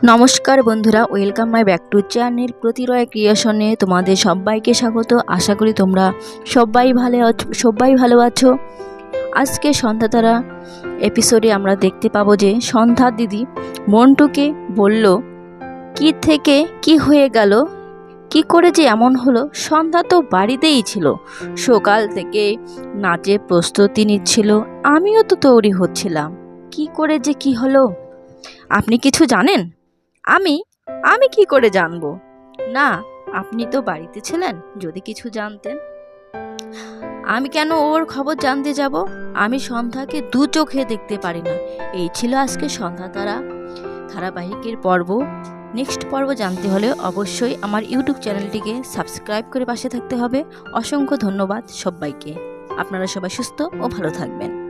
নমস্কার বন্ধুরা, welcome my back to channel প্রতিরয় ক্রিয়েশনে তোমাদের সবাইকে স্বাগত। আশা করি তোমরা সবাই ভালো আছো। আজকে সন্ধ্যা তারা এপিসোডে আমরা দেখতে পাবো যে সন্ধ্যা দিদি মন্টুকে বলল কি থেকে কি হয়ে গেল, কি করে যে এমন হলো। সন্ধ্যা তো বাড়িতেই ছিল, সকাল থেকে নাচের প্রস্তুতি নিচ্ছিল, আমিও তো তৈরি হচ্ছিলাম। কি করে যে কি হলো আপনি কিছু জানেন? আমি আমি কি করে জানবো? না, আপনি তো বাড়িতে ছিলেন, যদি কিছু জানতেন। আমি কেন ওর খবর জানতে যাব? আমি সন্ধ্যাকে দু চোখে দেখতে পারি না। এই ছিল আজকে সন্ধ্যা তারা ধারাবাহিকের পর্ব। নেক্সট পর্ব জানতে হলে অবশ্যই আমার ইউটিউব চ্যানেলটিকে সাবস্ক্রাইব করে পাশে থাকতে হবে। অসংখ্য ধন্যবাদ সবাইকে। আপনারা সবাই সুস্থ ও ভালো থাকবেন।